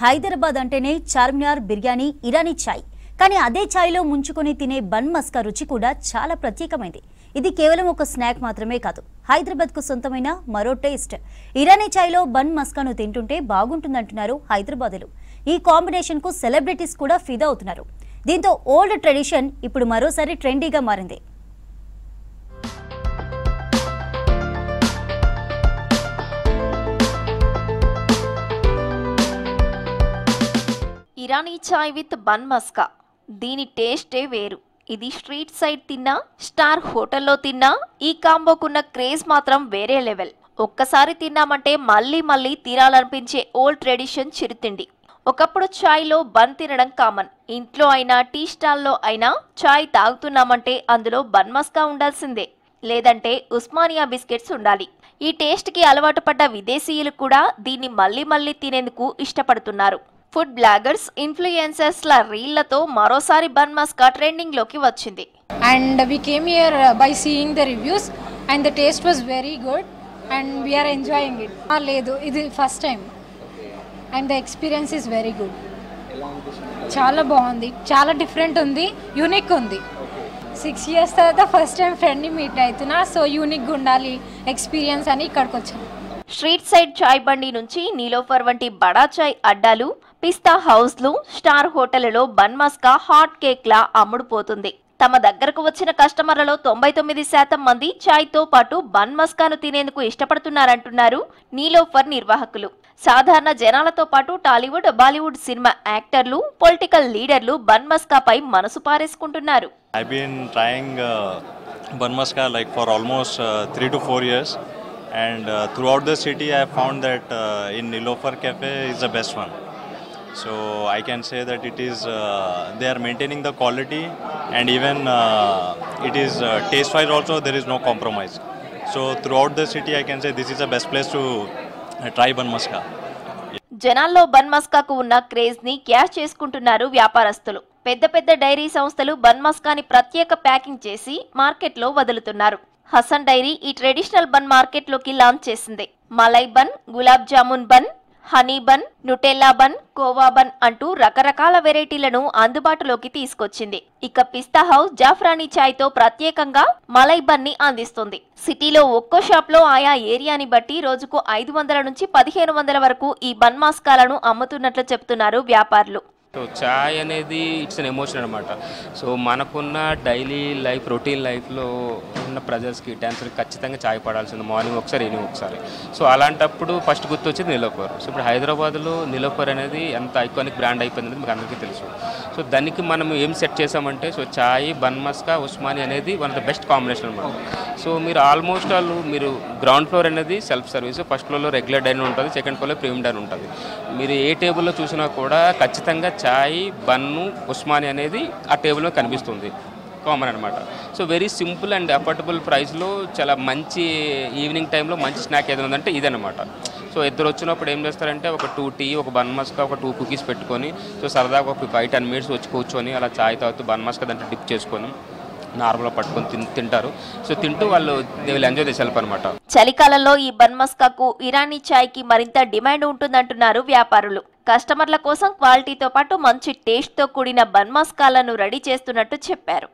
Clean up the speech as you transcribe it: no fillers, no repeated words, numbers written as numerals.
హైదరాబాద్ అంటేనే చార్మినార్ బిర్యానీ ఇరానీ చాయ్. కానీ అదే చాయ్లో ముంచుకొని తినే బన్ మస్కా రుచి కూడా చాలా ప్రత్యేకమైంది. ఇది కేవలం ఒక స్నాక్ మాత్రమే కాదు, హైదరాబాద్కు సొంతమైన మరో టేస్ట్. ఇరానీ చాయ్లో బన్ మస్కాను తింటుంటే బాగుంటుందంటున్నారు హైదరాబాదులు. ఈ కాంబినేషన్కు సెలబ్రిటీస్ కూడా ఫిదా అవుతున్నారు. దీంతో ఓల్డ్ ట్రెడిషన్ ఇప్పుడు మరోసారి ట్రెండీగా మారింది. ఇరానీ చాయ్ విత్ బన్ మస్కా, దీని టేస్టే వేరు. ఇది స్ట్రీట్ సైడ్ తిన్నా, స్టార్ హోటల్లో తిన్నా ఈ కాంబోకున్న క్రేజ్ మాత్రం వేరే లెవెల్. ఒక్కసారి తిన్నామంటే మళ్ళీ మళ్ళీ తినాలనిపించే ఓల్డ్ ట్రెడిషన్ చిరుతిండి. ఒకప్పుడు చాయ్లో బన్ తినడం కామన్. ఇంట్లో అయినా టీ స్టాల్లో అయినా చాయ్ తాగుతున్నామంటే అందులో బన్ మస్కా ఉండాల్సిందే, లేదంటే ఉస్మానియా బిస్కెట్స్ ఉండాలి. ఈ టేస్ట్కి అలవాటు పడ్డ విదేశీయులు కూడా దీన్ని మళ్ళీ మళ్ళీ తినేందుకు ఇష్టపడుతున్నారు. ఫుడ్ బ్లాగర్స్, ఇన్ఫ్లుయెన్సర్స్ల రీళ్లతో మరోసారి బన్ మస్కా ట్రెండింగ్ లోకి వచ్చింది. And we came here by seeing the reviews and the taste was very good and we are enjoying it. లేదు, ఇది first time and the experience is very good. చాలా బాగుంది, చాలా different ఉంది, unique ఉంది. 6 years తర్వాత ఫస్ట్ టైం ఫ్రెండ్ని meet అవుతున్నా, సో యూనిక్గా ఉండాలి ఎక్స్పీరియన్స్ అని ఇక్కడికి వచ్చాను. స్ట్రీట్ సైడ్ చాయ్ బండి నుంచి నీలోఫర్ వంటి బడా చాయ్ అడ్డాలు, పిస్తా హౌస్లు, స్టార్ హోటళ్లలో బన్ మస్కా హాట్ కేక్ లా అమ్ముడుపోతుంది. తమ దగ్గరకు వచ్చిన కస్టమర్లలో 99% మంది చాయ్తో పాటు బన్ మస్కాను తినేందుకు ఇష్టపడుతున్నారంటున్నారు నీలోఫర్ నిర్వాహకులు. సాధారణ జనాలతో పాటు టాలీవుడ్, బాలీవుడ్ సినిమా యాక్టర్లు, పొలిటికల్ లీడర్లు బన్ మస్కాపై మనసు పారేసుకుంటున్నారు. I've been trying bun maska like for almost 3 to 4 years, and throughout the city I found that in Nilofer Cafe is the best one. So I can say that it is they are maintaining the quality, and even it is taste wise also there is no compromise. So throughout the city I can say this is the best place to try bun maska. జనాల్లో bun మస్కాకు ఉన్న craze ని cash చేసుకుంటున్నారు వ్యాపారస్తులు. పెద్ద పెద్ద dairy సంస్థలు bun మస్కాని ప్రత్యేక packing చేసి మార్కెట్లో వదులుతున్నారు. హసన్ డైరీ ఈ ట్రెడిషనల్ బన్ మార్కెట్లోకి లాంచ్ చేసింది. Malai bun, gulab jamun bun, honey bun, Nutella bun, khoa bun అంటూ రకరకాల వెరైటీలను అందుబాటులోకి తీసుకొచ్చింది. ఇక పిస్తా హౌస్ జాఫ్రానీ చాయ్ తో ప్రత్యేకంగా మలై బన్ ని అందిస్తుంది. సిటీలో ఒక్కో షాప్ లో ఆయా ఏరియాని బట్టి రోజుకు 500 నుంచి 1500 వరకు ఈ బన్ మస్కాలను అమ్ముతున్నట్లు చెప్తున్నారు వ్యాపారులు. సో చాయ్ అనేది ఇట్స్ అన్ ఎమోషన్ అనమాట. సో మనకున్న డైలీ లైఫ్, రొటీన్ లైఫ్లో ఉన్న ప్రజర్స్కి, డాన్సర్కి ఖచ్చితంగా చాయ్ పడాల్సింది, మార్నింగ్ ఒకసారి, ఈవినింగ్ ఒకసారి. సో అలాంటప్పుడు ఫస్ట్ గుర్తు వచ్చేది నిలోఫర్. సో ఇప్పుడు హైదరాబాద్లో నిలోఫర్ అనేది ఎంత ఐకానిక్ బ్రాండ్ అయిపోయింది మీకు అందరికీ తెలుసు. సో దానికి మనం ఏం సెట్ చేసామంటే, సో చాయ్, బన్ మస్కా, ఉస్మాని అనేది one of the best combination అనమాట. సో మీరు ఆల్మోస్ట్ మీరు గ్రౌండ్ ఫ్లోర్ అనేది సెల్ఫ్ సర్వీస్, ఫస్ట్ ఫ్లోర్లో రెగ్యులర్ డైన్ ఉంటుంది, సెకండ్ ఫ్లోర్లో ప్రీమియం డైన్ ఉంటుంది. మీరు ఏ టేబుల్లో చూసినా కూడా ఖచ్చితంగా చాయ్, బన్ను, ఉస్మాని అనేది ఆ టేబుల్లో కనిపిస్తుంది, కామన్ అనమాట. So very simple and affordable ప్రైస్లో చాలా మంచి ఈవినింగ్ టైంలో మంచి స్నాక్ ఏదైనా ఉందంటే ఇదనమాట. సో ఇద్దరు వచ్చినప్పుడు ఏం చేస్తారంటే ఒక 2 టీ, ఒక బన్ మస్కా, ఒక 2 కుకీస్ పెట్టుకొని, సో సరదాగా ఒక 5-10 మినిట్స్ వచ్చి కూర్చొని అలా చాయ్ తాగుతూ బన్ మస్కా దాంట్లో డిప్ చేసుకొని నార్మల్గా పట్టుకొని తింటారు. సో తింటూ వాళ్ళు they will enjoy the self అనమాట. చలికాలంలో ఈ బన్ మస్కాకు ఇరానీ చాయ్ కి మరింత డిమాండ్ ఉంటుందంటున్నారు వ్యాపారులు. కస్టమర్ల కోసం క్వాలిటీతో పాటు మంచి టేస్ట్ తో కూడిన బన్ మస్కాలను రెడీ చేస్తున్నట్టు చెప్పారు.